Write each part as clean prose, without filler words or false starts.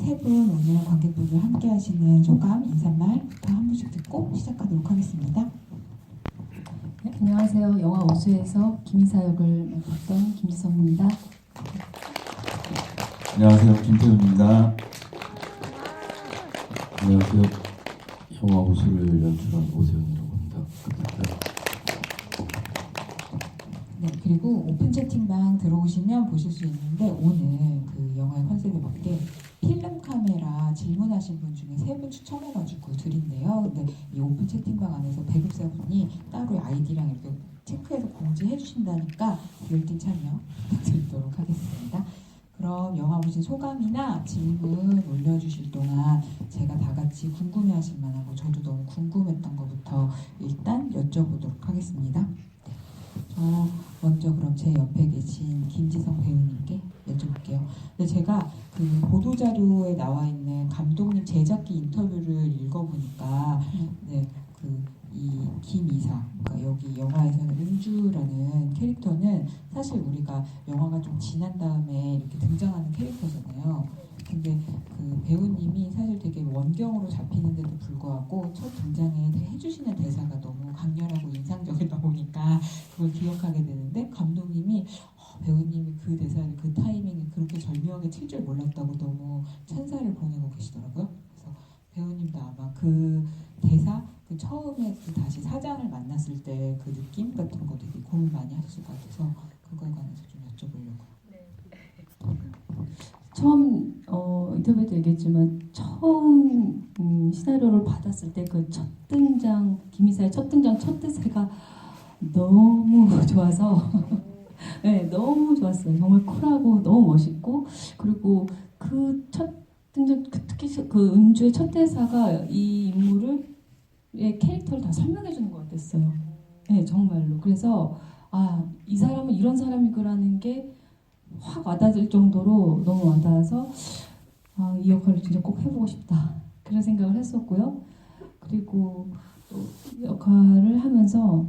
세 분 오늘 관객분들 함께 하시는 소감, 인사말부터 한 분씩 듣고 시작하도록 하겠습니다. 네, 안녕하세요. 영화 오수에서 김이사 역을 맡았던 김지성입니다. 안녕하세요. 김태훈입니다. 안녕하세요. 영화 오수를 연출한 오세훈이라고 합니다. 감사합니다. 네, 그리고 오픈 채팅방 들어오시면 보실 수 있는데 오늘 그 영화의 컨셉에 맞게 필름 카메라 질문하신 분 중에 세 분 추첨해가지고 드린대요. 근데 이 오픈 채팅방 안에서 배급사분이 따로 아이디랑 이렇게 체크해서 공지해 주신다니까 열띤 참여 부탁드리도록 하겠습니다. 그럼 영화 보신 소감이나 질문 올려주실 동안 제가 다 같이 궁금해하실 만하고 저도 너무 궁금했던 것부터 일단 여쭤보도록 하겠습니다. 저 먼저 그럼 제 옆에 계신 김지성 배우님께 여쭤볼게요. 근데 제가 그 보도자료에 나와 있는 감독님 제작기 인터뷰를 읽어보니까 네, 이 김이사, 그러니까 여기 영화에서는 은주라는 캐릭터는 사실 우리가 영화가 좀 지난 다음에 이렇게 등장하는 캐릭터잖아요. 근데 그 배우님이 사실 되게 원경으로 잡히는데도 불구하고 첫 등장에 해주시는 대사가 너무 강렬하고 인상적이다 보니까 그걸 기억하게 되는데 감독님이 배우님이 그 대사를 그 타이밍에 그렇게 절묘하게 칠 줄 몰랐다고 너무 찬사를 보내고 계시더라고요. 그래서 배우님도 아마 그 대사 그 처음에 그 다시 사장을 만났을 때 그 느낌 같은 거 되게 고민 많이 하셨을 것 같아서 그거에 관해서 좀 여쭤보려고요. 처음 인터뷰에도 얘기했지만 처음 시나리오를 받았을 때 그 첫 등장, 김이사의 첫 등장 첫 대사가 너무 좋아서 네, 너무 좋았어요. 정말 쿨하고 너무 멋있고 그리고 그 첫 등장 특히 그 은주의 첫 대사가 이 인물을 캐릭터를 다 설명해 주는 것 같았어요. 네, 정말로. 그래서 이 사람은 이런 사람이구라는 게 확 와닿을 정도로 너무 와닿아서 이 역할을 진짜 꼭 해보고 싶다 그런 생각을 했었고요. 그리고 또 역할을 하면서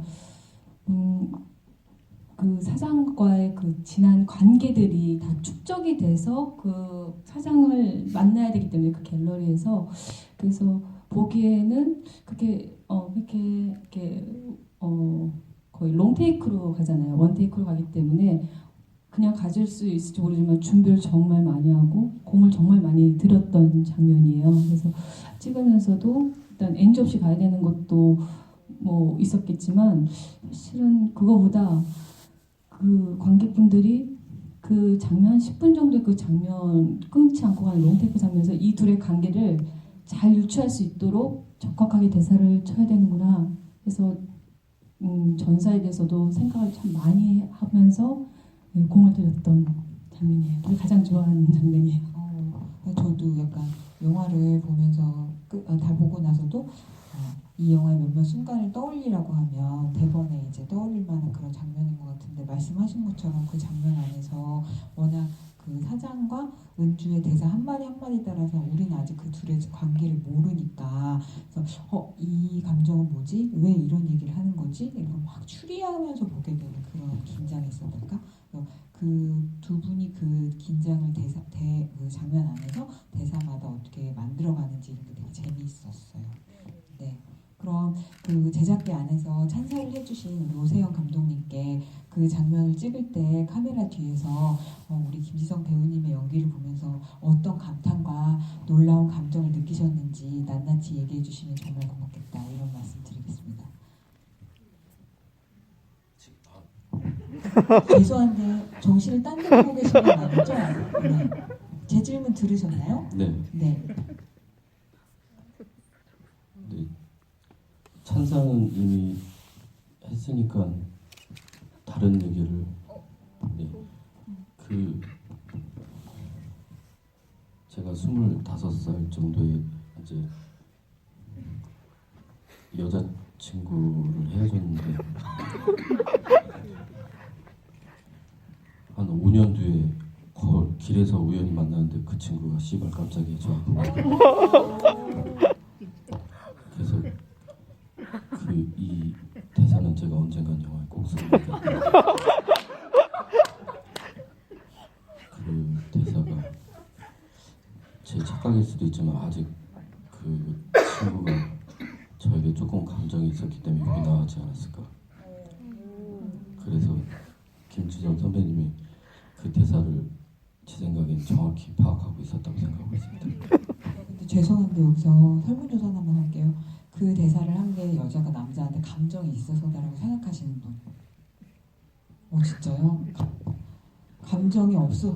그 사장과의 그 지난 관계들이 다 축적이 돼서 그 사장을 만나야 되기 때문에 그 갤러리에서 그래서 보기에는 그게 거의 롱테이크로 가잖아요. 원테이크로 가기 때문에 그냥 가질 수 있을지 모르지만 준비를 정말 많이 하고 공을 정말 많이 들였던 장면이에요. 그래서 찍으면서도 일단 NG 없이 가야 되는 것도 뭐 있었겠지만 사실은 그거보다 그 관객분들이 그 장면 10분 정도의 그 장면 끊지 않고 가는 롱테이크 장면에서 이 둘의 관계를 잘 유추할 수 있도록 적확하게 대사를 쳐야 되는구나. 그래서 전사에 대해서도 생각을 참 많이 하면서 공을 들였던 장면이에요. 가장 좋아하는 장면이에요. 저도 약간 영화를 보면서 다 보고 나서도 이 영화의 몇몇 순간을 떠올리라고 하면 대본에 이제 떠올릴 만한 그런 장면인 것 같은데 말씀하신 것처럼 그 장면 안에서 워낙 그 사장과 은주의 대사 한마디 한마디 따라서 우리는 아직 그 둘의 관계를 모르니까 그래서 이 감정은 뭐지? 왜 이런 얘기를 하는 거지? 이걸 막 추리하면서 보게 되는 그런 긴장이 있었달까? 그 두 분이 그 긴장을 그 장면 안에서 대사마다 어떻게 만들어가는지 이런 게 되게 재미있었어요. 네. 그럼 그 제작비 안에서 찬사를 해주신 우리 오세영 감독님께 그 장면을 찍을 때 카메라 뒤에서 우리 김지성 배우님의 연기를 보면서 어떤 감탄과 놀라운 감정을 느끼셨는지 낱낱이 얘기해 주시면 정말 고맙겠다 이런 말씀 드리겠습니다. 죄송한데 정신을 딴 데 보고 계신 건 아니죠? 네. 제 질문 들으셨나요? 네. 네. 네. 찬사는 이미 했으니까 다른 얘기를 제가 25살 정도에 이제 여자친구를 헤어졌는데 한 5년 뒤에 길에서 우연히 만났는데 그 친구가 씨발 깜짝이야 저한테. 그래서 이 대사는 제가 언젠간 영화에 꼭 씁니다. 그 대사가 제 착각일 수도 있지만 아직 그 친구가 저에게 조금 감정이 있었기 때문에 욕이 나가지 않았을까. 그래서 김주정 선배님이 그 대사를 제 생각엔 정확히 파악하고 있었다고 생각하고 있습니다. 근데 죄송한데 여기서 설문조사 한번 할게요. 그 대사를 한 게 여자가 남자한테 감정이 있어서다라고 생각하시는 분? 진짜요? 감정이 없어?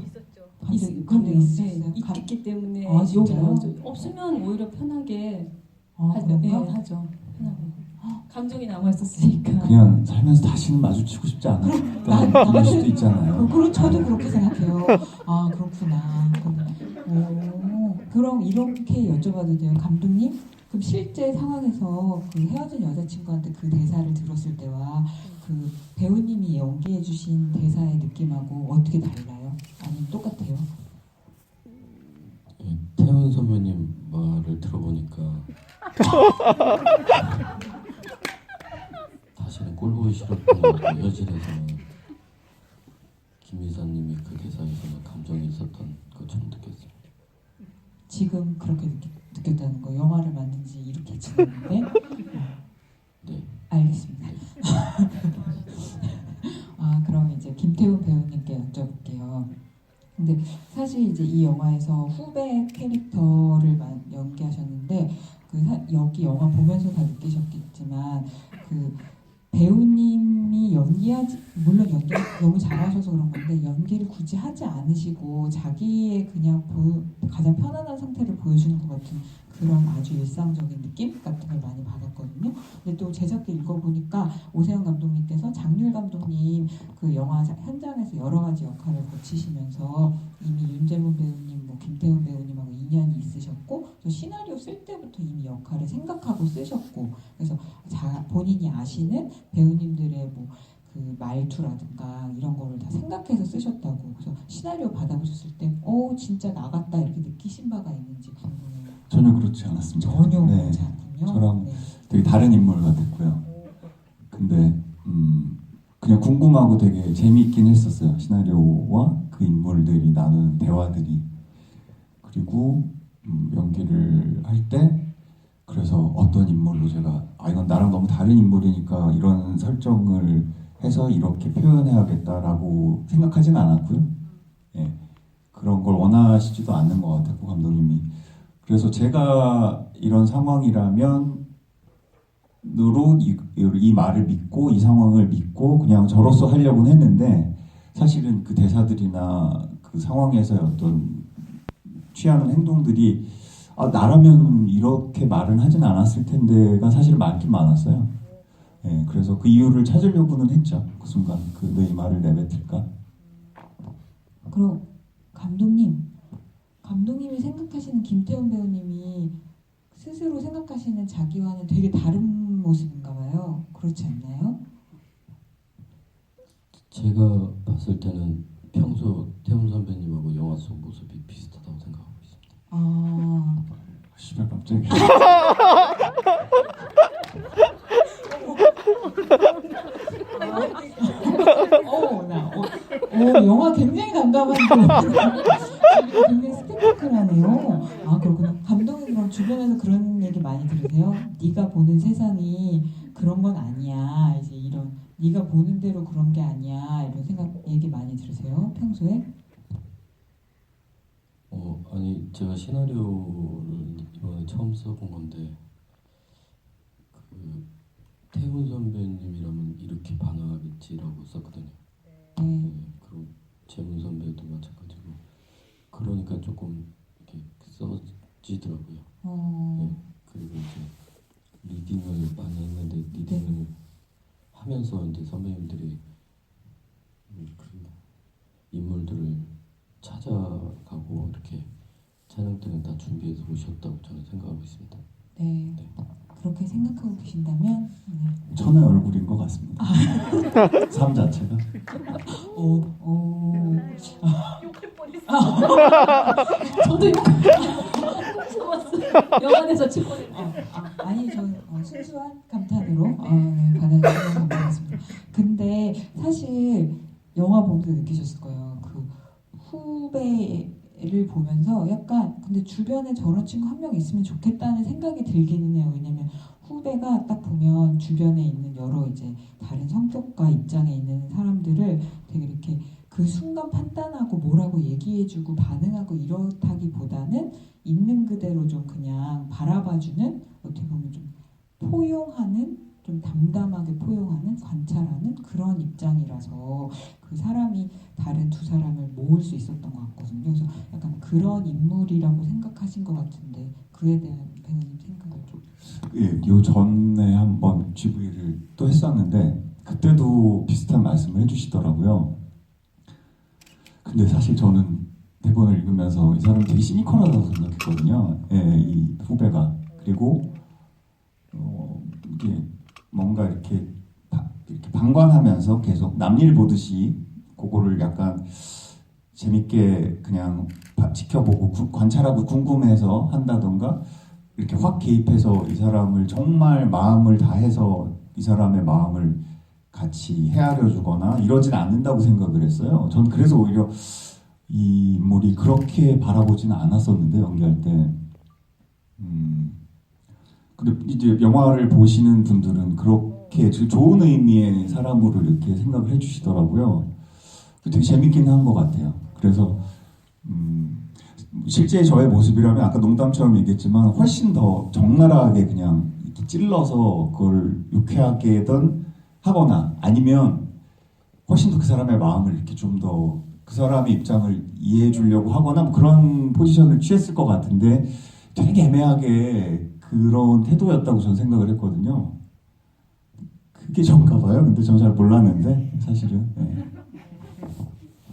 감정이 있으셨어요? 있기 때문에 아, 욕이 진짜요? 나오죠. 없으면 오히려 편하게 하죠. 그런가? 네, 하죠. 편하게. 감정이 남아 있었으니까. 그냥 살면서 다시는 마주치고 싶지 않았던 수도 있잖아요. 그럼 저도 그렇게 생각해요. 아 그렇구나. 그럼 이렇게 여쭤봐도 돼요, 감독님? 그럼 실제 상황에서 그 헤어진 여자친구한테 그 대사를 들었을 때와 그 배우님이 연기해주신 대사의 느낌하고 어떻게 달라요? 아니면 똑같아요? 태훈 선배님 말을 들어보니까 다시는 꼴 보기 싫었구나. 현실에서는 김희사님이 그 대사에서는 감정이 있었던 것처럼 느꼈어요. 지금 그렇게 느꼈다는 거. 영화를 만든 지 이렇게 지났는데 네. 알겠습니다. 그럼 이제 김태훈 배우님께 여쭤볼게요. 근데 사실 이제 이 영화에서 후배 캐릭터를 연기하셨는데 여기 영화 보면서 다 느끼셨겠지만 그 배우님이 물론 연기 너무 잘하셔서 그런 건데 연기를 굳이 하지 않으시고 자기의 그냥 가장 편안한 상태를 보여주는 것 같은 그런 아주 일상적인 느낌 같은 걸 많이 받았거든요. 근데 또 제작기 읽어보니까 오세훈 감독님께서 장률 감독님 그 영화 현장에서 여러 가지 역할을 거치시면서 이미 윤재문 배우님, 김태훈 배우님하고 인연이 있으셨고 또 시나리오 쓸 때부터 이미 역할을 생각하고 쓰셨고 그래서 본인이 아시는 배우님들의 그 말투라든가 이런 거를 다 생각해서 쓰셨다고. 그래서 시나리오 받아보셨을 때 진짜 나갔다 이렇게 느끼신 바가 있는지 궁금해요. 전혀 그렇지 않았습니다. 전혀 네. 그렇지 않군요. 저랑 네. 되게 다른 인물 같았고요. 근데 그냥 궁금하고 되게 재미있긴 했었어요. 시나리오와 그 인물들이 나누는 대화들이. 그리고 연기를 할 때 그래서 어떤 인물로 제가 이건 나랑 너무 다른 인물이니까 이런 설정을 해서 이렇게 표현해야겠다라고 생각하진 않았고요. 예, 그런 걸 원하시지도 않는 것 같았고 감독님이. 그래서 제가 이런 상황이라면 이 말을 믿고 이 상황을 믿고 그냥 저로서 하려고 했는데 사실은 그 대사들이나 그 상황에서의 어떤 취하는 행동들이 나라면 이렇게 말은 하진 않았을 텐데가 사실 많긴 많았어요. 예, 그래서 그 이유를 찾으려고는 했죠. 그 순간 왜 이 말을 내뱉을까? 그럼 감독님이 생각하시는 김태훈 배우님이 스스로 생각하시는 자기와는 되게 다른 모습인가 봐요. 그렇지 않나요? 제가 봤을 때는 평소 태훈 선배님하고 영화 속 모습이 비슷하다고 생각하고 있습니다. 씨발 깜짝이야. 영화 굉장히 난감한 굉장히 스펙타클하네요. 그렇구나. 감독님 그럼 주변에서 그런 얘기 많이 들으세요? 네가 보는 세상이 그런 건 아니야. 이제 이런 네가 보는 대로 그런 게 아니야. 이런 얘기 많이 들으세요? 평소에? 아니 제가 시나리오를 이번에 처음 써본 건데 그 태훈 선배님이라면 이렇게 반응하겠지라고 썼거든요. 네. 그리고 재문 선배도 마찬가지고 그러니까 조금 이렇게 써지더라고요. 그리고 이제 리딩을 많이 했는데 리딩을 하면서 이제 선배님들이 그 인물들을 찾아가고 이렇게 촬영 때는 다 준비해서 오셨다고 저는 생각하고 있습니다. 네. 그렇게 생각하고 계신다면 천의 얼굴인 것 같습니다. 삶 자체가. 욕할 뻔했어. 저도 영화에서 칠 뻔했어요. 아니 저는 순수한 감탄으로 받아주셔서 감사했습니다. 근데 사실 영화 보면서 느끼셨을 거예요. 그 후배의 후배를 보면서 약간 근데 주변에 저런 친구 한 명 있으면 좋겠다는 생각이 들기는 해요. 왜냐면 후배가 딱 보면 주변에 있는 여러 이제 다른 성격과 입장에 있는 사람들을 되게 이렇게 그 순간 판단하고 뭐라고 얘기해주고 반응하고 이렇다기보다는 있는 그대로 좀 그냥 바라봐주는 어떻게 보면 좀 포용하는 좀 담담하게 포용하는 관찰하는 그런 입장이라서 그 사람이 다른 두 사람을 모을 수 있었던 것 같거든요. 그래서 약간 그런 인물이라고 생각하신 것 같은데 그에 대한 배우님 생각을 좀. 예, 요 전에 한번 GV를 또 했었는데 그때도 비슷한 말씀을 해주시더라고요. 근데 사실 저는 대본을 읽으면서 이 사람이 되게 시니컬하다고 생각했거든요. 예, 이 후배가. 그리고 이게 뭔가 이렇게 방관하면서 계속 남일 보듯이 그거를 약간 재밌게 그냥 지켜보고 관찰하고 궁금해서 한다던가 이렇게 확 개입해서 이 사람을 정말 마음을 다해서 이 사람의 마음을 같이 헤아려 주거나 이러진 않는다고 생각을 했어요. 전 그래서 오히려 이 인물이 그렇게 바라보지는 않았었는데 연기할 때. 근데 이제 영화를 보시는 분들은 그렇게 좋은 의미의 사람으로 이렇게 생각을 해주시더라고요. 되게 재밌긴 한 것 같아요. 그래서 실제 저의 모습이라면 아까 농담처럼 얘기했지만 훨씬 더 적나라하게 그냥 이렇게 찔러서 그걸 유쾌하게든 하거나 아니면 훨씬 더 그 사람의 마음을 이렇게 좀 더 그 사람의 입장을 이해해 주려고 하거나 뭐 그런 포지션을 취했을 것 같은데 되게 애매하게 그런 태도였다고 저는 생각을 했거든요. 그게 전가 봐요. 근데 저는 잘 몰랐는데 사실은. 네.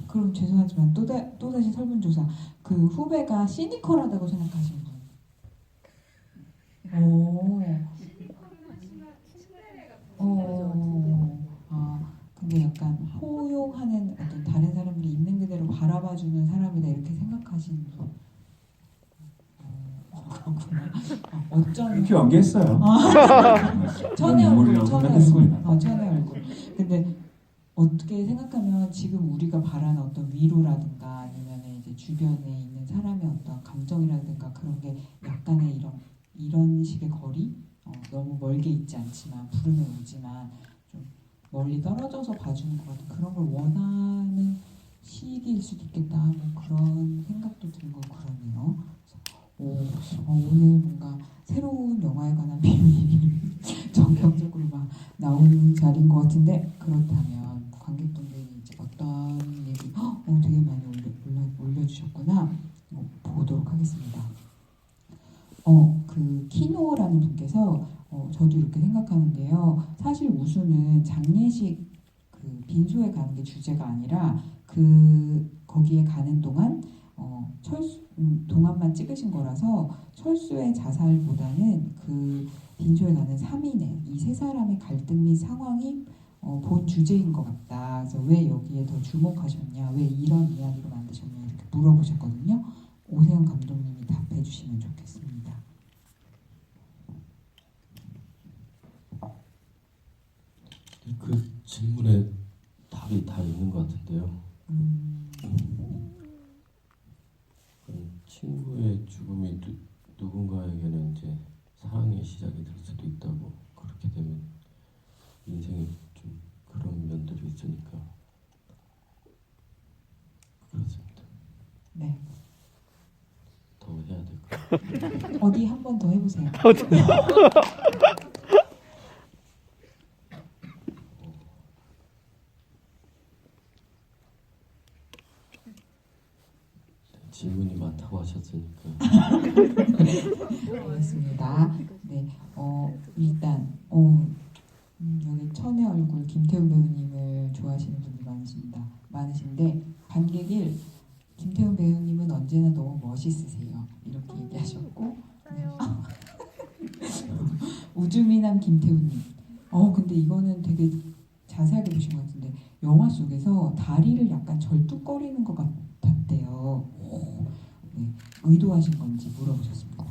그럼 죄송하지만 또다시 설문조사. 그 후배가 시니컬하다고 생각하시는 분? 근데 약간 포용하는 어떤 다른 사람들이 있는 그대로 바라봐주는 사람이다 이렇게 생각하시는 분. 그렇구나. 어쩌면 이렇게 연기했어요. 천의 얼굴, 인물이라고 생각했습니다. 천의 얼굴. 근데 어떻게 생각하면 지금 우리가 바라는 어떤 위로라든가 아니면 이제 주변에 있는 사람의 어떤 감정이라든가 그런 게 약간의 이런 식의 거리, 너무 멀게 있지 않지만 부르면 오지만 좀 멀리 떨어져서 봐주는 것 같은 그런 걸 원하는 시기일 수도 있겠다 하는 그런 생각도 들고 그러네요. 오늘 뭔가 새로운 영화에 관한 비밀이 전격적으로 막 나오는 자리인 것 같은데 그렇다면 관객분들이 이제 어떤 얘기 되게 많이 올려주셨구나 보도록 하겠습니다. 그 키노라는 분께서 저도 이렇게 생각하는데요. 사실 우수는 장례식 그 빈소에 가는 게 주제가 아니라 거기에 가는 동안 동안만 찍으신 거라서 철수의 자살보다는 그 빈소에 가는 3인의 이 세 사람의 갈등 및 상황이 본 주제인 것 같다. 그래서 왜 여기에 더 주목하셨냐, 왜 이런 이야기로 만드셨냐 이렇게 물어보셨거든요. 오세영 감독님이 답해 주시면 좋겠습니다. 그 질문에 답이 다 있는 것 같은데요. 친구의 죽음이 누군가에게는 이제 사랑의 시작이 될 수도 있다고 그렇게 되면 인생에 좀 그런 면들이 있으니까 그렇습니다. 네. 더 해야 될 것 같아요. 어디 한 번 더 해보세요. 질문이 많다고 하셨으니까. 알겠습니다. 네, 일단 여기 천의 얼굴 김태우 배우님을 좋아하시는 분이 많으신데 관객일 김태우 배우님은 언제나 너무 멋있으세요. 이렇게 얘기하셨고 네. 우주미남 김태우님. 근데 이거는 되게 자세하게 보신 것 같은데 영화 속에서 다리를 약간 절뚝거리는 것 같았대요. 네, 의도하신 건지 물어보셨습니다.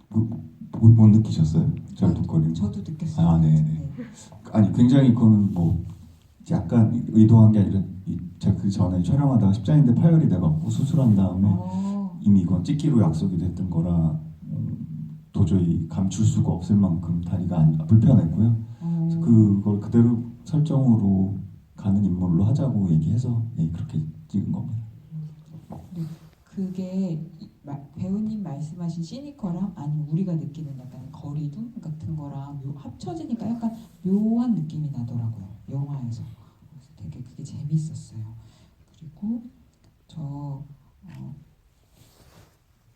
못 느끼셨어요? 절뚝거리는? 저도 느꼈어요. 네네. 아니 굉장히 그거는 뭐 이제 약간 의도한 게 아니라 제가 그 전에 촬영하다가 십자인대 파열이 돼갖고 수술한 다음에 이미 이건 찍기로 약속이 됐던 거라 도저히 감출 수가 없을 만큼 다리가 불편했고요. 그래서 그걸 그대로 설정으로 가는 인물로 하자고 얘기해서 그렇게 찍은 겁니다. 그게 배우님 말씀하신 시니컬랑 아니면 우리가 느끼는 약간 거리낌 같은 거랑 합쳐지니까 약간 묘한 느낌이 나더라고요. 영화에서. 그래서 되게 그게 재밌었어요. 그리고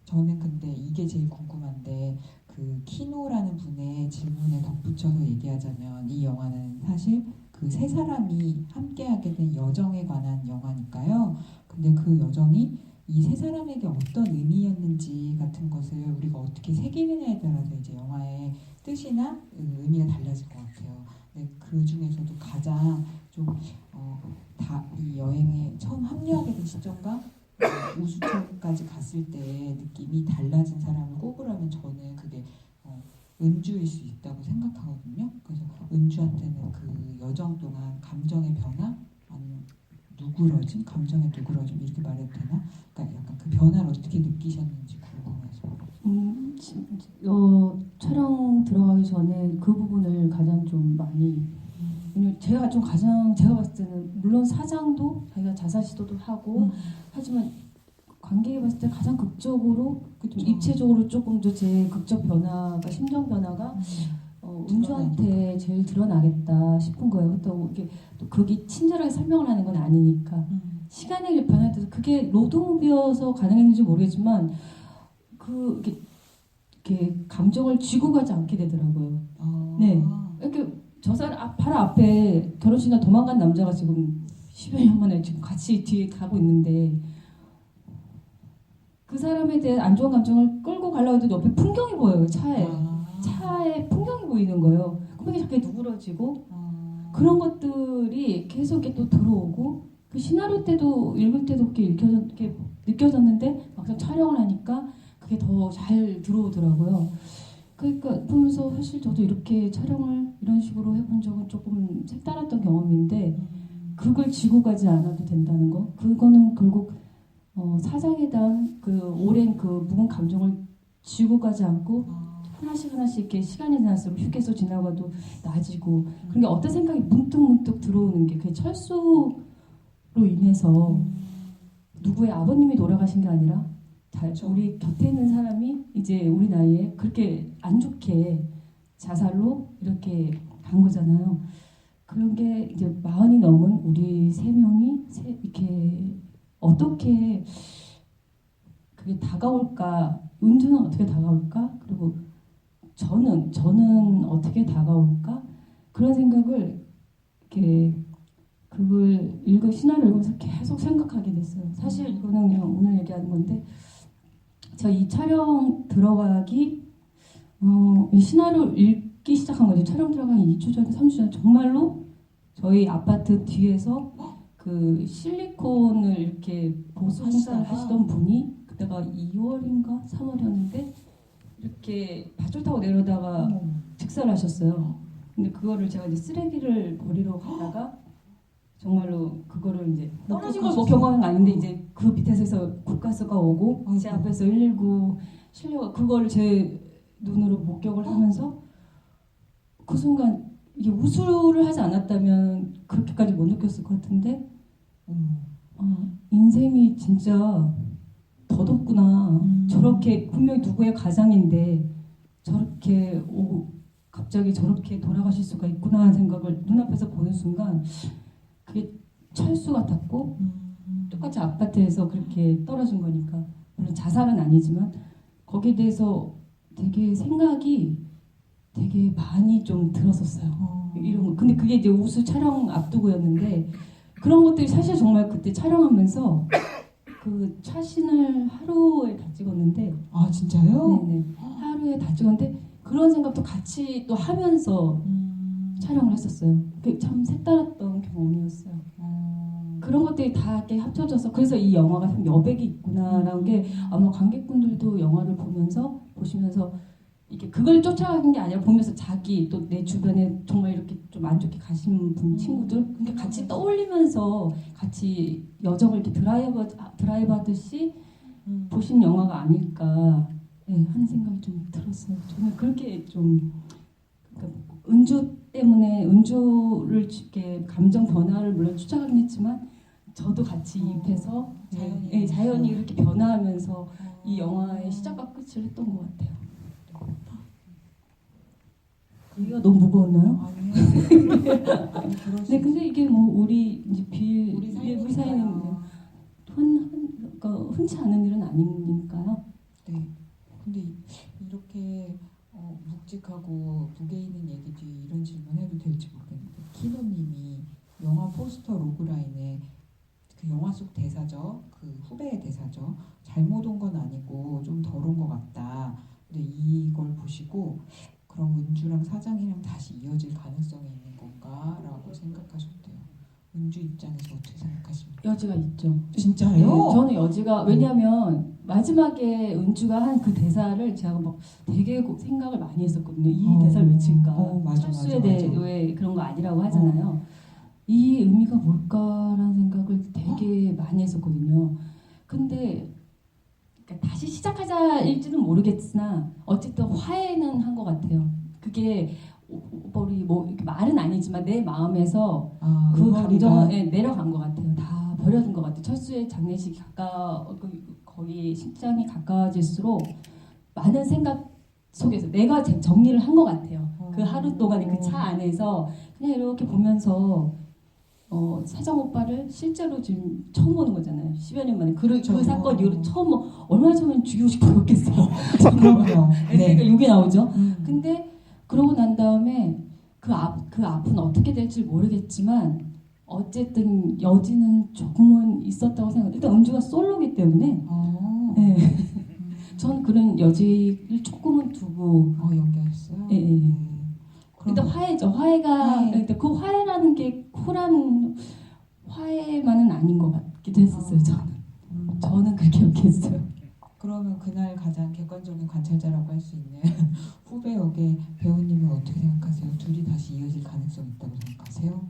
저는 근데 이게 제일 궁금한데 그 키노라는 분의 질문에 덧붙여서 얘기하자면 이 영화는 사실 그 세 사람이 함께하게 된 여정에 관한 영화니까요. 근데 그 여정이 이 세 사람에게 어떤 의미였는지 같은 것을 우리가 어떻게 새기느냐에 따라서 이제 영화의 뜻이나 의미가 달라질 것 같아요. 근데 그 중에서도 가장 좀 이 여행에 처음 합류하게 된 시점과 우수천까지 갔을 때 느낌이 달라진 사람을 꼽으라면 저는 그게 은주일 수 있다고 생각하거든요. 그래서 은주한테는 그 여정 동안 감정의 변화 아니면 누그러짐, 감정의 누그러짐 이렇게 말해도 되나? 그러니까 약간 그 변화를 어떻게 느끼셨는지 궁금해서. 촬영 들어가기 전에 그 부분을 가장 좀 많이 왜냐면 제가 봤을 때는 물론 사장도 자기가 자살 시도도 하고 하지만 관객이 봤을 때 가장 극적으로 좀 입체적으로 조금 더 제 극적 변화가 심정 변화가 은주한테 제일 드러나겠다 싶은 거예요. 또 이게 또 그게 친절하게 설명을 하는 건 아니니까 시간의 변화에 따라서 그게 로드무비여서 가능했는지 모르겠지만 이렇게 감정을 쥐고 가지 않게 되더라고요. 네, 이렇게 저 사람 바로 앞에 결혼식날 도망간 남자가 지금 10여 년 만에 지금 같이 뒤에 가고 있는데 그 사람에 대한 안 좋은 감정을 끌고 가려고 해도 옆에 풍경이 보여요. 차에 풍경이 보이는 거예요. 그게 자꾸 누그러지고 그런 것들이 계속 이렇게 또 들어오고 그 시나리오 때도 읽을 때도 이렇게 느껴졌는데 막상 촬영을 하니까 그게 더 잘 들어오더라고요. 그러니까 보면서 사실 저도 이렇게 촬영을 이런 식으로 해본 적은 조금 색달랐던 경험인데 그걸 지고 가지 않아도 된다는 거 그거는 결국 사장에 대한 그 오랜 그 묵은 감정을 지고 가지 않고 하나씩 이렇게 시간이 지날수록 휴게소 지나가도 나아지고 그런 게 어떤 생각이 문득 들어오는 게 그게 철수로 인해서 누구의 아버님이 돌아가신 게 아니라 우리 곁에 있는 사람이 이제 우리 나이에 그렇게 안 좋게 자살로 이렇게 간 거잖아요. 그런 게 이제 40이 넘은 우리 세 명이 이렇게 어떻게 그게 다가올까? 은주는 어떻게 다가올까? 그리고 저는 어떻게 다가올까? 그런 생각을 이렇게 그걸 시나리오 읽으면서 계속 생각하게 됐어요. 사실 이거는 그냥 오늘 얘기하는 건데 저 이 촬영 들어가기 이 시나리오 읽기 시작한 거죠. 촬영 들어가기 2주 전에 3주 전에 정말로 저희 아파트 뒤에서 그 실리콘을 이렇게 보수 공사를 하시던 분이 그때가 2월인가 3월이었는데 이렇게 밧줄 타고 내려다가 즉사를 하셨어요. 근데 그거를 제가 이제 쓰레기를 버리러 가다가 정말로 그거를 이제 떨어진 걸 경험은 아닌데 이제 그 밑에서 국가서가 오고 제 앞에서 119 실려가 그거를 제 눈으로 목격을 하면서 그 순간 이게 우수를 하지 않았다면 그렇게까지 못 느꼈을 것 같은데 인생이 진짜 더덥구나. 저렇게 분명히 누구의 가장인데 저렇게 갑자기 저렇게 돌아가실 수가 있구나 하는 생각을 눈앞에서 보는 순간 그게 철수 같았고 똑같이 아파트에서 그렇게 떨어진 거니까 물론 자살은 아니지만 거기에 대해서 되게 생각이 되게 많이 좀 들었었어요. 이런 거. 근데 그게 이제 우수 촬영 앞두고였는데 그런 것들이 사실 정말 그때 촬영하면서 그 차신을 하루에 다 찍었는데 아 진짜요? 네네 하루에 다 찍었는데 그런 생각도 같이 또 하면서 촬영을 했었어요. 그게 참 색달랐던 경험이었어요. 그런 것들이 다 이렇게 합쳐져서 그래서 이 영화가 참 여백이 있구나라는 게 아마 관객분들도 영화를 보시면서 이게 그걸 쫓아가는 게 아니라 보면서 자기 또 내 주변에 정말 이렇게 좀 안 좋게 가신 분 친구들 그러니까 같이 떠올리면서 같이 여정을 이렇게 드라이브 하듯이 보신 영화가 아닐까 네, 하는 생각이 좀 들었어요. 저는 그렇게 좀 그러니까 은주 때문에 은주를 이렇게 감정 변화를 물론 쫓아가긴 했지만 저도 같이 이입해서 자연이 이렇게 변화하면서 이 영화의 시작과 끝을 했던 것 같아요. 이가 너무 무거웠나요? 아니요. 네, 근데 이게 뭐 우리 이제 우리 사이는 사이니까요. 그러니까 흔치 않은 일은 아니니까요. 네. 근데 이렇게 묵직하고 무게 있는 얘기 뒤에 이런 질문해도 될지 모르겠는데 키노님이 영화 포스터 로그라인에 그 영화 속 대사죠. 그 후배의 대사죠. 잘못 온 건 아니고 좀 덜 온 것 같다. 근데 이걸 보시고 그럼 은주랑 사장이랑 다시 이어질 가능성이 있는 건가라고 생각하셨대요. 은주 입장에서 어떻게 생각하십니까? 여지가 있죠. 진짜요? 네, 저는 여지가 왜냐하면 마지막에 은주가 한 그 대사를 제가 막 되게 생각을 많이 했었거든요. 이 대사를 외칠까? 맞아, 철수에 맞아, 대해 맞아. 왜 그런 거 아니라고 하잖아요. 이 의미가 뭘까라는 생각을 되게 많이 했었거든요. 근데 그러니까 다시 시작하자일지는 모르겠으나 어쨌든 화해는 한 것 같아요. 그게 오버리 뭐 이렇게 말은 아니지만 내 마음에서 그 응어리가 감정은 내려간 것 같아요. 다 버려진 것 같아요. 철수의 장례식이 거의 식장이 가까워질수록 많은 생각 속에서 내가 정리를 한 것 같아요. 그 하루 동안에 그 차 안에서 그냥 이렇게 보면서 사장 오빠를 실제로 지금 처음 보는 거잖아요. 10여 년 만에 그 사건 이후로 처음 얼마나 처음엔 죽이고 싶었겠어요. 그럼요. 그러니까 이게 나오죠. 음. 근데 그러고 난 다음에 그 앞은 어떻게 될지 모르겠지만 어쨌든 여지는 조금은 있었다고 생각해요. 일단 은주가 솔로기 때문에 네. 저는 그런 여지를 조금은 두고 연기했어요. 예, 예. 네. 일단 화해죠. 화해가 근데 그 화해라는 게 쿨한 화해만은 아닌 것 같기도 했었어요. 저는 그렇게 연기했어요. 그러면 그날 가장 객관적인 관찰자라고 할 수 있는 후배 역의 배우님은 어떻게 생각하세요? 둘이 다시 이어질 가능성이 있다고 생각하세요?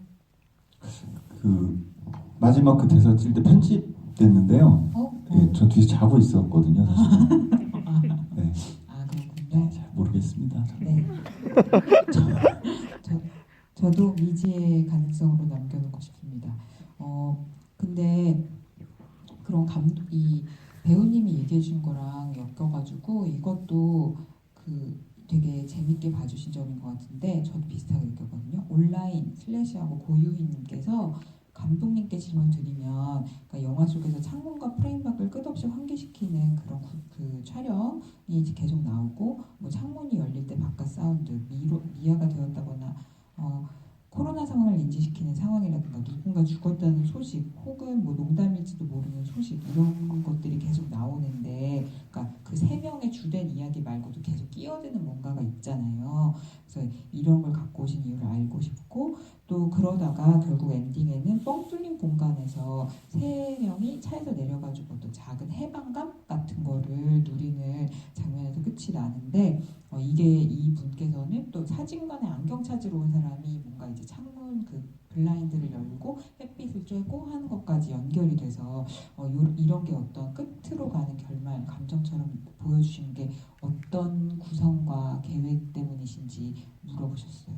그 마지막 그 대사 칠 때 편집됐는데요. 예, 저 뒤에 자고 있었거든요, 사실. 네. 그렇군요. 잘 모르겠습니다. 네. 저도 미지의 가능성으로 남겨놓고 싶습니다. 근데 그런 이 배우님이 얘기해 준 거랑 엮여가지고 이것도 그 되게 재밌게 봐주신 점인 것 같은데 저도 비슷하게 느꼈거든요. 온라인 슬래시하고 고유희님께서 감독님께 질문 드리면 그러니까 영화 속에서 창문과 프레임 밖을 끝없이 환기시키는 그런 그 촬영이 이제 계속 나오고 뭐 창문이 열릴 때 바깥 사운드 미아가 되었다거나 코로나 상황을 인지시키는 상황이라든가 누군가 죽었다는 소식 혹은 뭐 농담일지도 모르는 소식 이런 것들이 계속 나오는데 그러니까 그 세 명의 주된 이야기 말고도 계속 끼어드는 뭔가가 있잖아요. 그래서 이런 걸 갖고 오신 이유를 알고 싶고 또 그러다가 결국 엔딩에는 뻥 뚫린 공간에서 세 명이 차에서 내려가지고 어떤 작은 해방감 같은 거를 누리는 장면에서 끝이 나는데 이게 이 분께서는 또 사진관에 안경 찾으러 온 사람이 뭔가 이제 창문 그 블라인드를 열고 햇빛을 쬐고 하는 것까지 연결이 돼서 이런 게 어떤 끝으로 가는 결말 감정처럼 보여주시는 게 어떤 구성과 계획 때문이신지 물어보셨어요.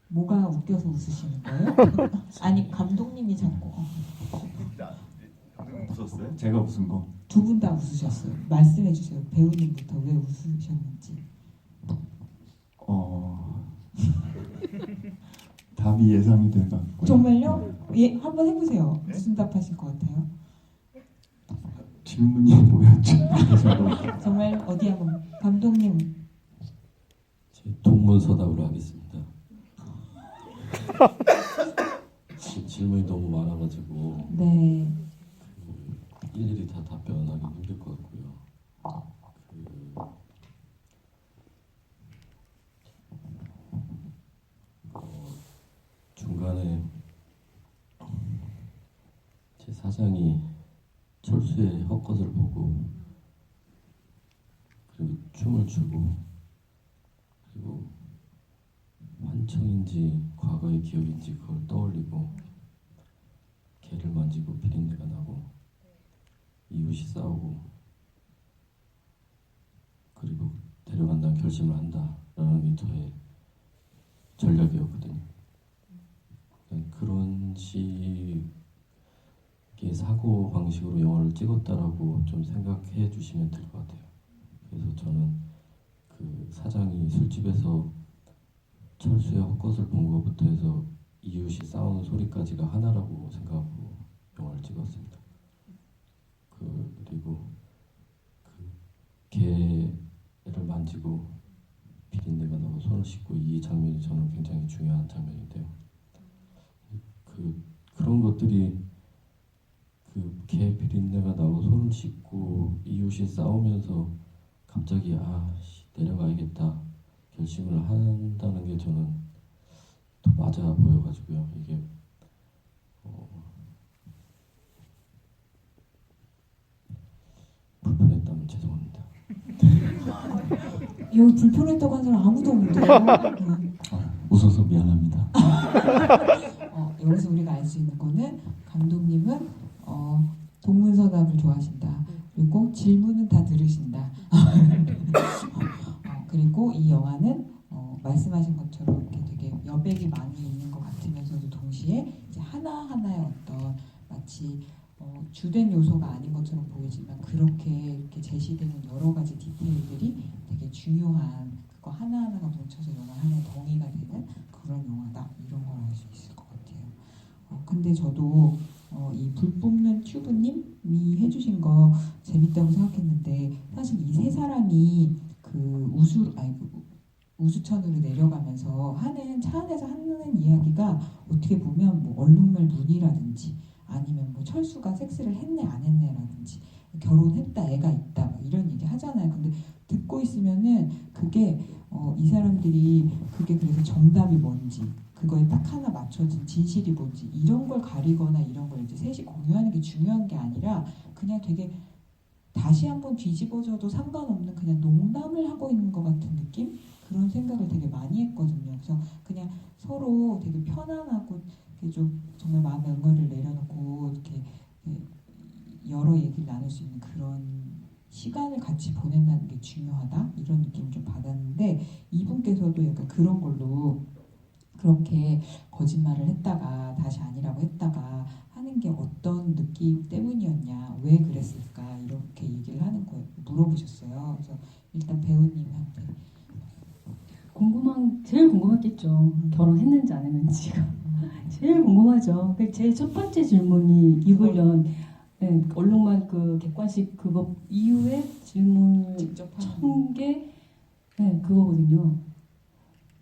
뭐가 웃겨서 웃으시는 거예요? 아니 감독님이 자꾸 웃었어요? 제가 웃은 거. 두 분 다 웃으셨어요. 말씀해 주세요. 배우님부터 왜 웃으셨는지. 답이 예상이 돼갖고. 정말요? 예, 한번 해보세요. 무슨 답하실 것 같아요? 질문이 뭐였죠? 정말 어디 한번 감독님. 제 동문서답으로 하겠습니다. 질문이 너무 많아가지고 네. 일일이 다 답변하기 힘들 것 같고요. 중간에 제 사장이 철수의 헛것을 보고 그리고 춤을 추고 그리고 환청인지 과거의 기억인지 그걸 떠올리고 개를 만지고 비린내가 나고 이웃이 싸우고 그리고 데려간다는 결심을 한다라는 게 저의 전략이었거든요. 그런 식의 사고 방식으로 영화를 찍었다라고 좀 생각해 주시면 될 것 같아요. 그래서 저는 그 사장이 술집에서 철수의 헛것을 본 것부터 해서 이웃이 싸우는 소리까지가 하나라고 생각하고 영화를 찍었습니다. 그리고 그 개를 만지고 비린내가 나고 손을 씻고 이 장면이 저는 굉장히 중요한 장면인데요. 그런 것들이 그 개 비린내가 나고 손을 씻고 이웃이 싸우면서 갑자기 내려가야겠다 결심을 한다는 게 저는 더 맞아 보여가지고요. 이게 불편했다면 죄송합니다. 여기 불편했다고 하는 사람 아무도 없는데요. 웃어서 미안합니다. 여기서 우리가 알 수 있는 거는 감독님은 동문서답을 좋아하신다. 그리고 질문은 다 들으신다. 그리고 이 영화는 말씀하신 것처럼 이렇게 되게 여백이 많이 있는 것 같으면서도 동시에 이제 하나하나의 어떤 마치 주된 요소가 아닌 것처럼 보이지만 그렇게 이렇게 제시되는 여러 가지 디테일들이 되게 중요한 그거 하나하나가 뭉쳐서 영화 하나의 덩이가 되는 그런 영화다. 이런 걸 알 수 있을 것 같아요. 근데 저도 이 불 뽑는 튜브님이 해주신 거 재밌다고 생각했는데 사실 이 세 사람이 그 우수천으로 내려가면서 차 안에서 하는 이야기가 어떻게 보면 뭐 얼룩말 눈이라든지 아니면 뭐 철수가 섹스를 했네 안 했네라든지 결혼했다 애가 있다 막 이런 얘기 하잖아요. 근데 듣고 있으면은 그게 이 사람들이 그게 그래서 정답이 뭔지 그거에 딱 하나 맞춰진 진실이 뭔지 이런 걸 가리거나 이런 걸 이제 셋이 공유하는 게 중요한 게 아니라 그냥 되게 다시 한번 뒤집어져도 상관없는 그냥 농담을 하고 있는 것 같은 느낌? 그런 생각을 되게 많이 했거든요. 그래서 그냥 서로 되게 편안하고 이렇게 좀 정말 마음의 응어리를 내려놓고 이렇게 여러 얘기를 나눌 수 있는 그런 시간을 같이 보낸다는 게 중요하다 이런 느낌을 좀 받았는데 이분께서도 약간 그런 걸로 그렇게 거짓말을 했다가 다시 아니라고 했다가 하는 게 어떤 느낌 때문이었냐 왜 그랬을까 이렇게 얘기를 하는 거예요. 물어보셨어요. 그래서 일단 배우님한테 제일 궁금했겠죠. 결혼했는지 안 했는지가 제일 궁금하죠. 제 첫 번째 질문이 이불련 얼룩말 그 객관식 그거 이후에 질문을 직접 하는 천 게 그거거든요.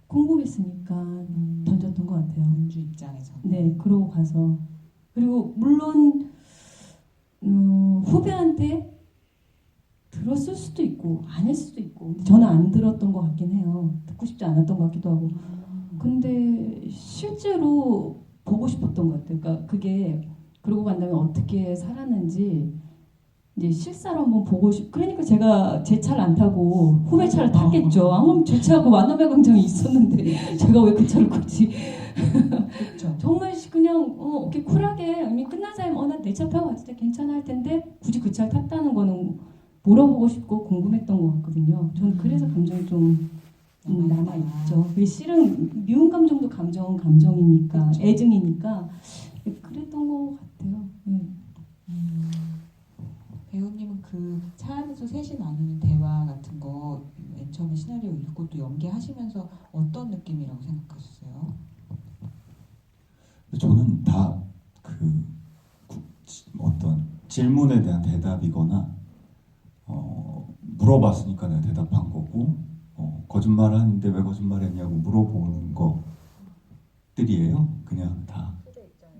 궁금했으니까 던졌던 것 같아요. 본주 입장에서 네, 그러고 가서 그리고 물론 후배한테 들었을 수도 있고 안 했을 수도 있고 근데 저는 안 들었던 것 같긴 해요. 듣고 싶지 않았던 것 같기도 하고 근데 실제로 보고 싶었던 것 같아요. 그러니까 그게 그러고 간 다음에 어떻게 살았는지 이제 실사로 한번 보고 그러니까 제가 제 차를 안 타고 후배 차를 탔겠죠. 아무 제 차하고 만남의 광장이 있었는데 제가 왜 그 차를 굳이 그렇죠. 정말 그냥 이렇게 쿨하게 이미 끝난 사이면 난 내 차 타고 갔을 때 괜찮아 할 텐데 굳이 그 차를 탔다는 거는 물어보고 싶고 궁금했던 것 같거든요. 저는 그래서 감정이 좀 남아있죠. 실은 미운 감정도 감정이니까 그쵸. 애증이니까 그랬던 것 같아요. 배우님은 그 차 안에서 셋이 나누는 대화 같은 거 맨 처음에 시나리오 읽고 또 연기하시면서 어떤 느낌이라고 생각하셨어요? 저는 다 어떤 질문에 대한 대답이거나 물어봤으니까 내가 대답한 거고 거짓말을 하는데 왜 거짓말했냐고 물어보는 것들이에요. 그냥 다.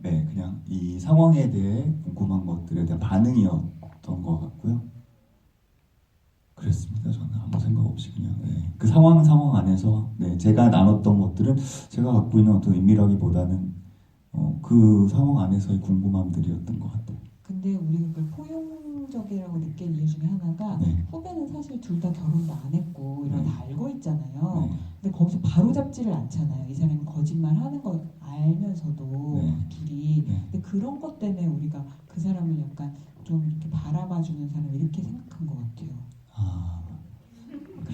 네, 그냥 이 상황에 대해 궁금한 것들에 대한 반응이었던 것 같고요. 그랬습니다. 저는 아무 생각 없이 그냥 그 상황 안에서 제가 나눴던 것들은 제가 갖고 있는 어떤 의미라기보다는 그 상황 안에서의 궁금함들이었던 것 같아요. 근데 근데 우리가 그 포용적이라고 느낀 이유 중에 하나가 네. 후배는 사실 둘 다 결혼도 안 했고 이런 거 다 알고 있잖아요. 네. 근데 거기서 바로 잡지를 않잖아요. 이 사람이 거짓말 하는 거 알면서도 네. 둘이. 네. 근데 그런 것 때문에 우리가 그 사람을 약간 좀 이렇게 바라봐주는 사람 이렇게 생각한 것 같아요.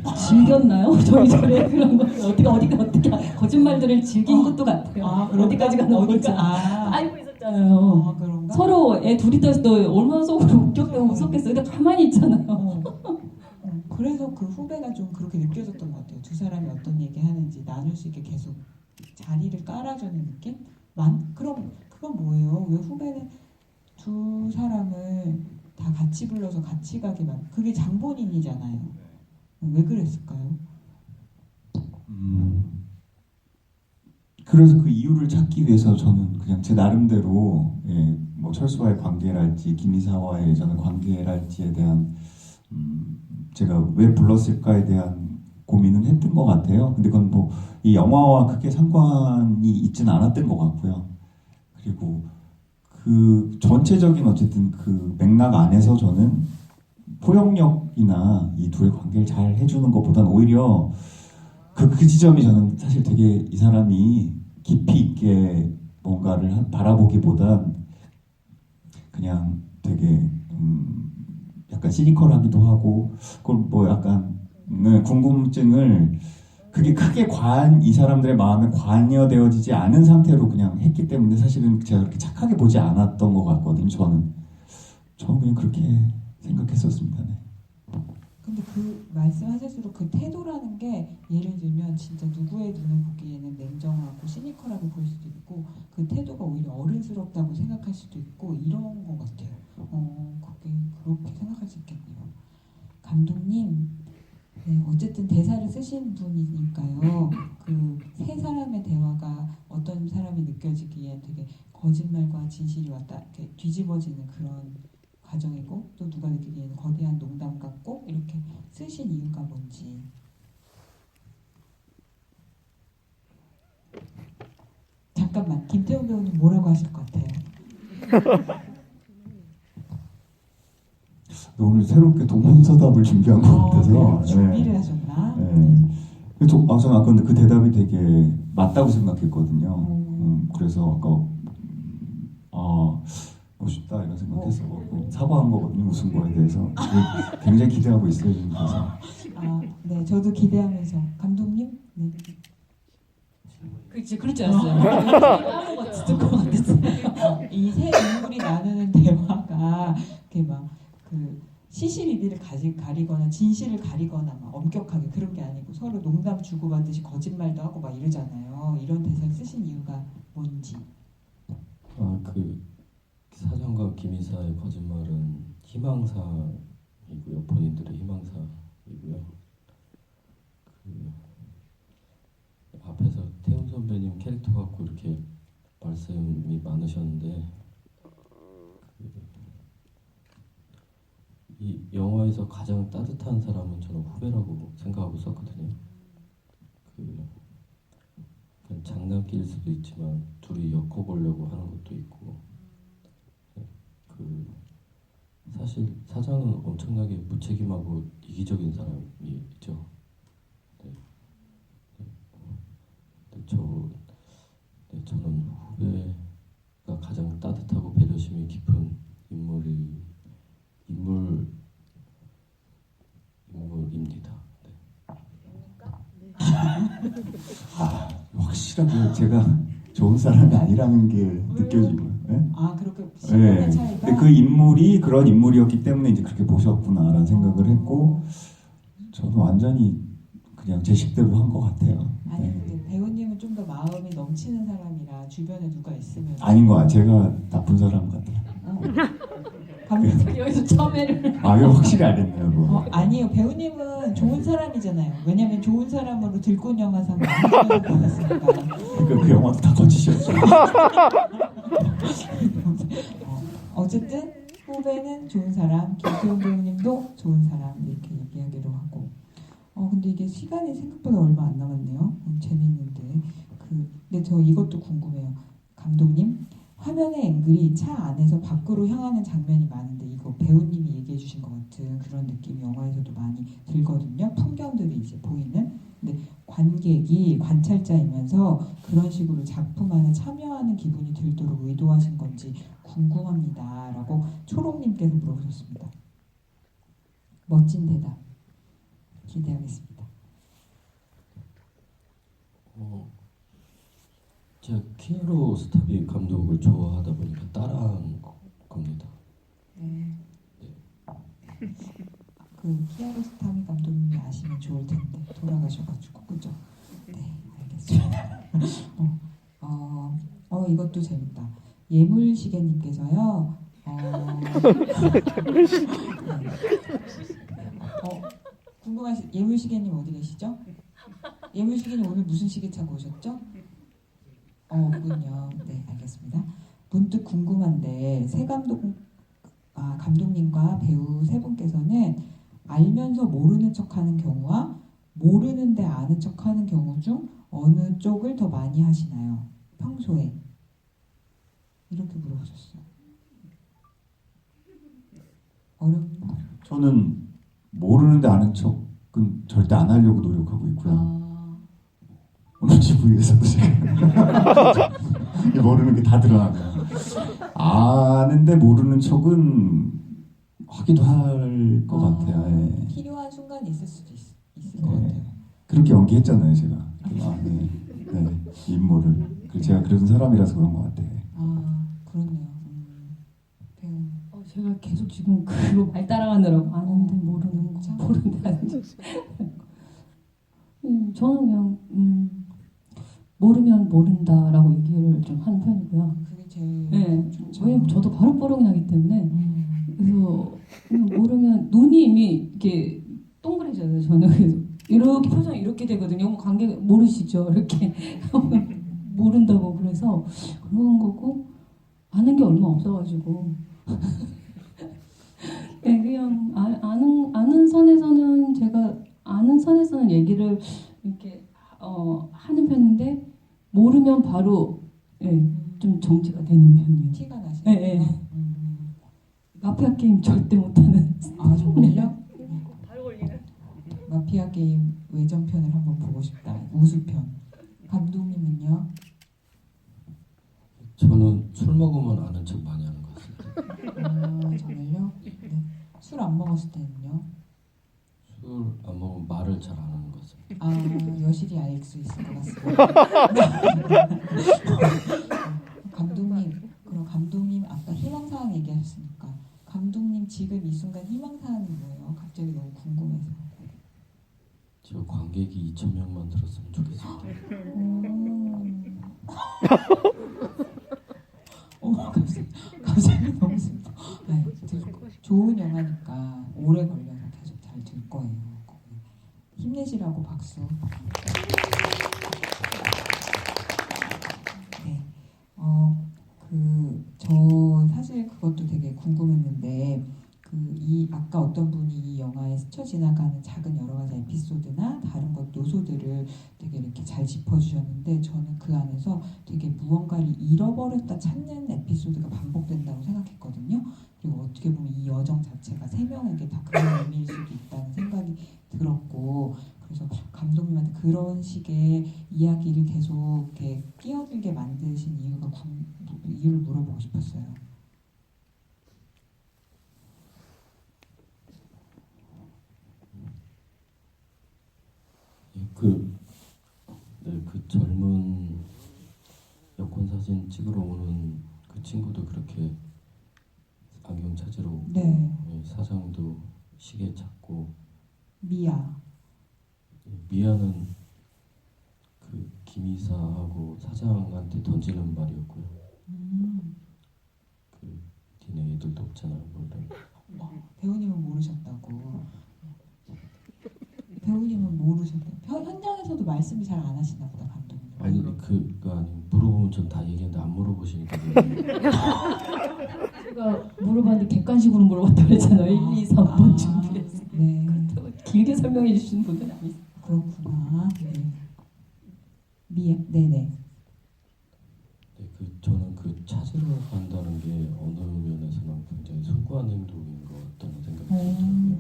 아, 즐겼나요? 저희 절에 그런 거 어떻게 거짓말들을 즐긴 것도 같아요. 어디까지 가는 어디까? 거니까 알고 있었잖아요. 그런가? 서로 애 둘이 있을 때 얼마나 속으로 웃겼겠어요. 근데 가만히 있잖아요. 그래서 그 후배가 좀 그렇게 느껴졌던 것 같아요. 두 사람이 어떤 얘기 하는지 나눌 수 있게 계속 자리를 깔아주는 느낌? 그럼 그건 뭐예요? 왜 후배는 두 사람을 다 같이 불러서 같이 가게 그게 장본인이잖아요. 왜 그랬을까요? 그래서 그 이유를 찾기 위해서 저는 그냥 제 나름대로 뭐 철수와의 관계랄지 김이사와의 저는 관계랄지에 대한 제가 왜 불렀을까에 대한 고민은 했던 것 같아요. 근데 그건 뭐 이 영화와 크게 상관이 있지는 않았던 것 같고요. 그리고 그 전체적인 어쨌든 그 맥락 안에서 저는 포용력이나 이 둘의 관계를 잘 해주는 것보다는 오히려 그 지점이 저는 사실 되게 이 사람이 깊이 있게 뭔가를 바라보기보단 그냥 되게 약간 시니컬하기도 하고 그걸 뭐 약간 궁금증을 그게 크게 이 사람들의 마음에 관여되어지지 않은 상태로 그냥 했기 때문에 사실은 제가 그렇게 착하게 보지 않았던 것 같거든요. 저는 그냥 그렇게 생각했었습니다. 네. 근데 그 말씀하실수록 그 태도라는 게 예를 들면 진짜 누구의 눈을 보기에는 냉정하고 시니컬하게 보일 수도 있고 그 태도가 오히려 어른스럽다고 생각할 수도 있고 이런 것 같아요. 그렇게 생각할 수 있겠네요. 감독님, 네, 어쨌든 대사를 쓰신 분이니까요. 그 세 사람의 대화가 어떤 사람이 느껴지기에 되게 거짓말과 진실이 왔다 이렇게 뒤집어지는 그런 과정이고 또 누가 느끼기에는 거대한 농담 같고 이렇게 쓰신 이유가 뭔지. 잠깐만, 김태훈 배우님 뭐라고 하실 것 같아요? 오늘 새롭게 동문서답을 준비한 것 같아서 준비를 하셨나? 저는 아까 근데 그 대답이 되게 맞다고 생각했거든요. 그래서 아까 멋있다 이런 생각해서 사과한 거거든요. 웃은 거에 대해서 굉장히 기대하고 있어요. 지금 그래서. 네, 저도 기대하면서 감독님. 네. 그렇지 않았어요. 듣고 같았어요. 이 세 인물이 나누는 대화가 이렇게 막 그 시시리비를 가리거나 진실을 가리거나 막 엄격하게 그런 게 아니고 서로 농담 주고받듯이 거짓말도 하고 막 이러잖아요. 이런 대사를 쓰신 이유가 뭔지. 그 사장과 김이사의 거짓말은 희망사이고요. 본인들의 희망사이고요. 그 앞에서 태훈 선배님 캐릭터 갖고 이렇게 말씀이 많으셨는데 이 영화에서 가장 따뜻한 사람은 저는 후배라고 생각하고 있었거든요. 그냥 장난기일 수도 있지만 둘이 엮어보려고 하는 것도 있고 사실 사장은 엄청나게 무책임하고 이기적인 사람이죠. 저는 후배가 가장 따뜻하고 배려심이 깊은 인물입니다. 확실하게 제가 좋은 사람이 아니라는 게 느껴지고요. 네? 그렇게 신분의 차이가. 근데 그 인물이 그런 인물이었기 때문에 이제 그렇게 보셨구나라는 생각을 했고 저도 완전히 그냥 제 식대로 한 것 같아요. 아니 근데 배우님은 좀 더 마음이 넘치는 사람이라 주변에 누가 있으면 아닌 거 제가 나쁜 사람 같아요. 여기서 처음에는 이거 확실히 알겠네요. 그거. 아니요, 배우님은 좋은 사람이잖아요. 왜냐면 좋은 사람으로 들꽃 영화상 많이 받았으니까. 그 영화도 다 거치셨죠. 어쨌든 후배는 좋은 사람, 김태훈 배우님도 좋은 사람 이렇게 얘기하기로 하고. 근데 이게 시간이 생각보다 얼마 안 남았네요. 재밌는데. 근데 저 이것도 궁금해요. 감독님, 화면의 앵글이 차 안에서 밖으로 향하는 장면이 많은데 이거 배우님이 얘기해 주신 것 같은 그런 느낌이 영화에서도 많이 들거든요. 풍경들이 이제 보이는. 근데 관객이 관찰자이면서 그런 식으로 작품 안에 참여하는 기분이 들도록 의도하신 건지 궁금합니다. 라고 초롱님께서 물어보셨습니다. 멋진 대답 기대하겠습니다. 제가 키아로스타비 감독을 좋아하다 보니까 따라한 겁니다. 네. 그 키아로스타미 감독님이 아시면 좋을 텐데 돌아가셔가지고 그죠? 네, 알겠습니다. 이것도 재밌다. 예물시계님께서요. 예물시계님 어디 계시죠? 예물시계님 오늘 무슨 시계 차고 오셨죠? 그군요. 네, 알겠습니다. 문득 궁금한데 감독님과 배우 세 분께서는 알면서 모르는 척하는 경우와 모르는데 아는 척하는 경우 중 어느 쪽을 더 많이 하시나요? 평소에 이렇게 물어보셨어요. 어렵나? 저는 모르는데 아는 척은 절대 안 하려고 노력하고 있고요. 오늘 GV에서도 제가 모르는 게 다 드러나고요. 아는데 모르는 척은 하기도 할 것 같아요. 예. 필요한 순간이 있을 수도 있을 것 같아요. 그렇게 연기했잖아요, 제가. 네, 인물을. 제가 그런 사람이라서 그런 것 같아요. 그렇네요. 배우. 제가 계속 지금 그거 말 따라가느라고 아는데 모르는 거, 모르는데 아는 척. 저는 그냥 모르면 모른다라고 얘기를 좀 하는 편이고요. 그게 제일 네, 좋죠. 왜냐면 저도 바로 뻐럭이 나기 때문에 그래서 그냥 모르면 눈이 이미 이렇게 동그래져요. 저는 그래서 이렇게 표정이 이렇게 되거든요. 관객 모르시죠? 이렇게 모른다고 그래서 그런 거고 아는 게 얼마 없어가지고 네, 그냥 아는 선에서는 제가 아는 선에서는 얘기를 이렇게 하는 편인데 모르면 바로 좀 정지가 되는 편이에요. 티가 나시네요. 네. 마피아 게임 절대 못하는. 정말요? 바로 걸리네. 마피아 게임 외전편을 한번 보고 싶다. 우수편. 감독님은요? 저는 술 먹으면 아는 척 많이 하는 것 같습니다. 정말요? 네. 술 안 먹었을 때는요? 술 안 먹으면 말을 잘 안 하는 것 같습니다. 여실히 알 수 있을 것 같습니다. 그럼 감독님 아까 희망사항 얘기하셨으니까 감독님 지금 이 순간 희망사항이 뭐예요? 갑자기 너무 궁금해서. 저 관객이 2,000명만 들었으면 좋겠습니다. 갑자기 너무 슬퍼. 좋은 영화니까 오래 걸려서 계속 잘 들 거예요. 힘내시라고 박수. 네. 저 사실 그것도 되게 궁금했는데 아까 어떤 분이 이 영화에 스쳐 지나가는 작은 여러 가지 에피소드나 다른 것 요소들을 되게 이렇게 잘 짚어주셨는데 저는 그 안에서 되게 무언가를 잃어버렸다 찾는 에피소드가 반복된다고 생각했거든요. 그리고 어떻게 보면 이 여정 자체가 세 명에게 다 그런 의미일 수도 있다는 생각이 들었고 그래서 감독님한테 그런 식의 이야기를 계속 이렇게 끼어들게 만드신 이유를 물어보고 싶었어요. 그 젊은 여권 사진 찍으러 오는 그 친구도 그렇게 안경 찾으러 오고 네. 사장도 시계 찾고 미아는 그 김이사하고 사장한테 던지는 말이었고요. 그 니네 애들도 없잖아요. 배우님은 모르셨다고. 배우님은 모르셨대요. 현장에서도 말씀을 잘 안 하시나 보다 감독님. 아니 그거 아니 물어보면 전 다 얘기했는데 안 물어보시니까 제가 물어봤는데 객관식으로 물어봤다고 그랬잖아요. 1, 2, 3번 준비해서. 네. 길게 설명해 주시는 분은 아니세요. 그렇구나. 네. 네네. 저는 그 찾으러 간다는 게 어느 면에서는 굉장히 숭고한 행동인 것 같다는 생각이 들더라고요.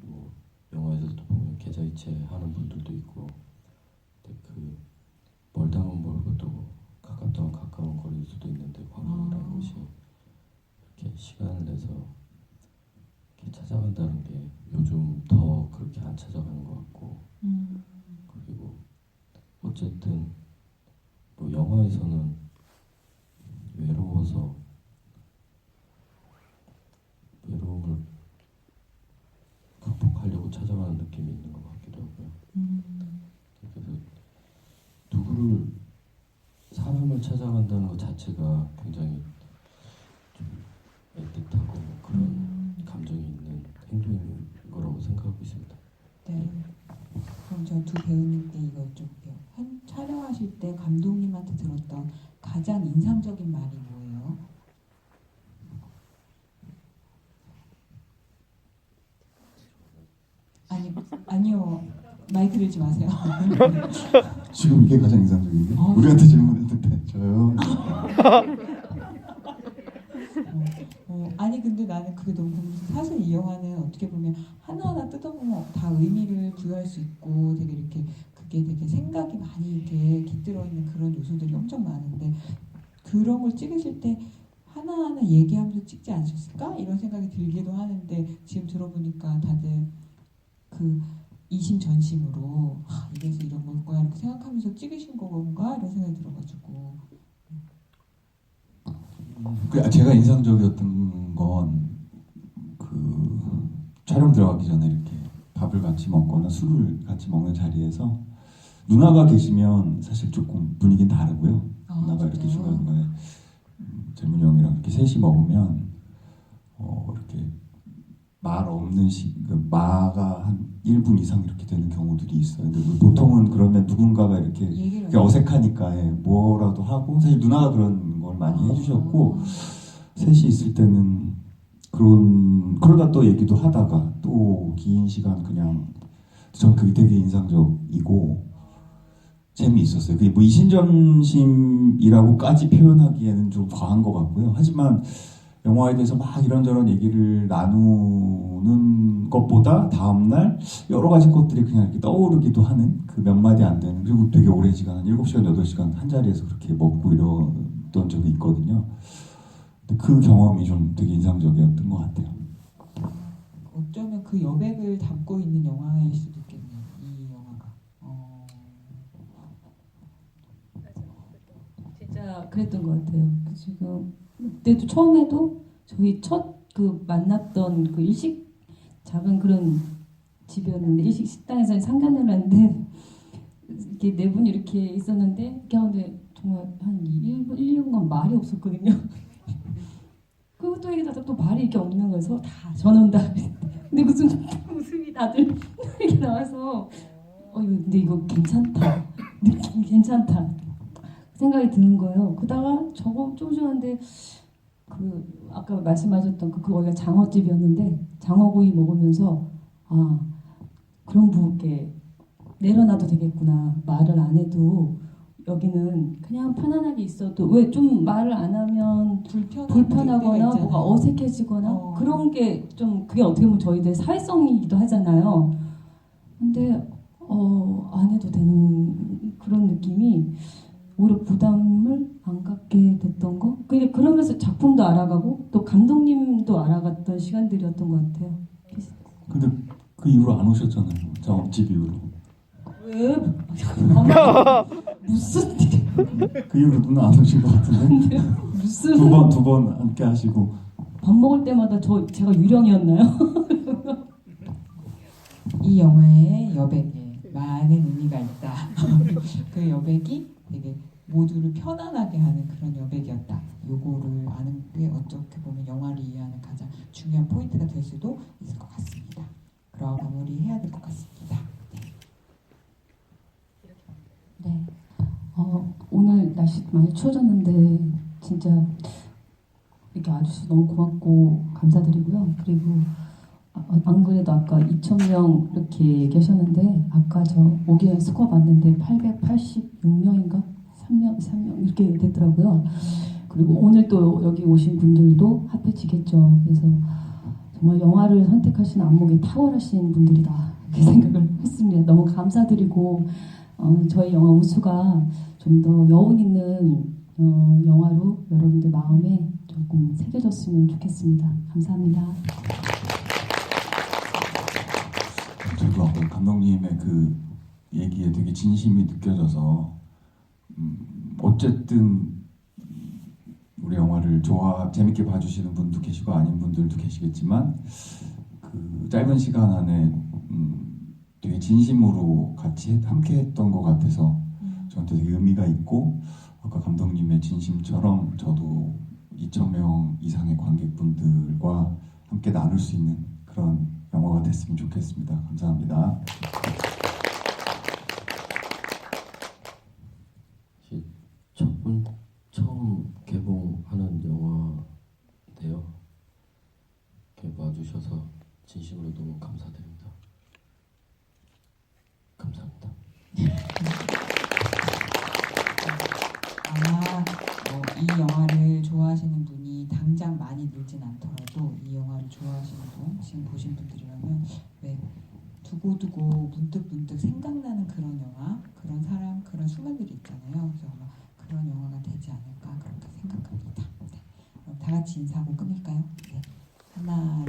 뭐 영화에서도 보면 계좌이체 하는 분들도 있고, 근데 그 멀다면 멀고 또 가깝다면 가까운 거리일 수도 있는데 관광이라는 것이 이렇게 시간을 내서 이렇게 찾아간다는 게 요즘 더 그렇게 안 찾아가는 것 같고, 그리고 어쨌든 뭐 영화에서는 외로워서 외로움을 극복하려고 찾아가는 느낌이 있는 것 같기도 하고요. 그래서 누구를 사람을 찾아간다는 것 자체가 굉장히 좀 애틋하고 그런 감정이 있는 행동인 거라고 생각하고 있습니다. 네. 그럼 저 두 배우님께 이거 여쭤볼게요. 촬영하실 때 감독님한테 들었던 가장 인상적인 말이 뭐예요? 아니요. 마이크 들지 마세요. 지금 이게 가장 인상적인 게 아, 우리한테 질문했는데 저요. 아니 근데 나는 그게 너무 궁금해서 사실 이 영화는 어떻게 보면 하나하나 뜯어보면 다 의미를 부여할 수 있고 되게 이렇게 그게 되게 생각이 많이 이렇게 깃들어 있는 그런 요소들이 엄청 많은데 그런 걸 찍으실 때 하나하나 얘기하면서 찍지 않으셨을까? 이런 생각이 들기도 하는데 지금 들어보니까 다들 그 이심전심으로 이래서 이런 걸 거야 이렇게 생각하면서 찍으신 건가? 이런 생각이 들어가지고 제가 인상적이었던 건 그 촬영 들어가기 전에 이렇게 밥을 같이 먹거나 술을 같이 먹는 자리에서 누나가 계시면 사실 조금 분위기는 다르고요. 누나가 이렇게 진짜요? 중간중간에 재문이 형이랑 이렇게 셋이 먹으면 이렇게 말 없는 마가 한 1분 이상 이렇게 되는 경우들이 있어요. 근데 보통은 그러면 누군가가 이렇게 얘기를 어색하니까 뭐라도 하고 사실 누나가 그런 걸 많이 해주셨고 셋이 있을 때는 그러다 또 얘기도 하다가 또 긴 시간 그냥 전 그게 되게 인상적이고 재미있었어요. 그게 뭐 이심전심이라고까지 표현하기에는 좀 과한 것 같고요. 하지만 영화에 대해서 막 이런저런 얘기를 나누는 것보다 다음날 여러 가지 것들이 그냥 이렇게 떠오르기도 하는 그 몇 마디 안 되는 그리고 되게 오랜 시간 한 7시간, 8시간 한 자리에서 그렇게 먹고 이러던 적이 있거든요. 근데 그 경험이 좀 되게 인상적이었던 것 같아요. 어쩌면 그 여백을 담고 있는 영화일 수도 있겠네요. 이 영화가. 진짜 그랬던 것 같아요. 지금 그때도 처음에도 저희 첫 그 만났던 그 일식 작은 그런 집이었는데 일식 식당에서 상견례를 했는데 이렇게 네 분이 이렇게 있었는데 가운데 정말 한 1년간 말이 없었거든요. 그것도 얘기하다 또 말이 이렇게 없는 거여서 다 전원다. 근데 무슨 웃음이 다들 이렇게 나와서 근데 이거 괜찮다. 느낌 괜찮다. 생각이 드는 거예요. 그러다가 저거 쪼주한데 그 아까 말씀하셨던 거기가 장어집이었는데 장어구이 먹으면서 그런 부부께 내려놔도 되겠구나. 말을 안 해도 여기는 그냥 편안하게 있어도 왜 좀 말을 안 하면 불편하거나 뭐가 어색해지거나 그런 게 좀 그게 어떻게 보면 저희들 사회성이기도 하잖아요. 근데 안 해도 되는 그런 느낌이 오히려 부담을 안 갖게 됐던 거? 그러면서 작품도 알아가고 또 감독님도 알아갔던 시간들이었던 것 같아요. 근데 그 이후로 안 오셨잖아요. 장업집 이후로. 왜? 무슨 그 이후로 누나 안 오신 것 같은데? 무슨 두 번 함께 하시고 밥 먹을 때마다 제가 유령이었나요? 이 영화의 여백에 많은 의미가 있다. 그 여백이 되게 모두를 편안하게 하는 그런 여백이었다. 요거를 아는 게 어떻게 보면 영화를 이해하는 가장 중요한 포인트가 될 수도 있을 것 같습니다. 그럼 마무리해야 될 것 같습니다. 네. 오늘 날씨 많이 추워졌는데 진짜 이렇게 와주셔서 너무 고맙고 감사드리고요. 그리고 안 그래도 아까 2,000명 이렇게 얘기하셨는데 아까 저 오기 전에 스코어 봤는데 886명인가? 3명 이렇게 됐더라고요. 그리고 오늘 또 여기 오신 분들도 합해지겠죠. 그래서 정말 영화를 선택하신 안목이 탁월하신 분들이다 이렇게 생각을 했습니다. 너무 감사드리고 저희 영화 우수가 좀 더 여운 있는 영화로 여러분들 마음에 조금 새겨졌으면 좋겠습니다. 감사합니다. 저도 아까 감독님의 그 얘기에 되게 진심이 느껴져서 어쨌든 우리 영화를 재밌게 봐주시는 분도 계시고 아닌 분들도 계시겠지만 그 짧은 시간 안에 되게 진심으로 같이 함께 했던 것 같아서 저한테 되게 의미가 있고 아까 감독님의 진심처럼 저도 2,000명 이상의 관객분들과 함께 나눌 수 있는 그런 영화가 됐으면 좋겠습니다. 감사합니다. 처음 개봉하는 영화인데요. 이렇게 와주셔서 진심으로 너무 감사드립니다. 감사합니다. 아마 이 영화를 좋아하시는 분이 당장 많이 늘진 않더라도 이 영화를 좋아하시는 분, 지금 보신 분들이라면 왜 두고두고 문득문득 생각나는 그런 영화, 그런 사람, 그런 순간들이 있잖아요. 그래서 아마 그런 영화가 되지 않을까 그렇게 생각합니다. 네. 그럼 다 같이 인사하고 끊을까요? 네. 하나,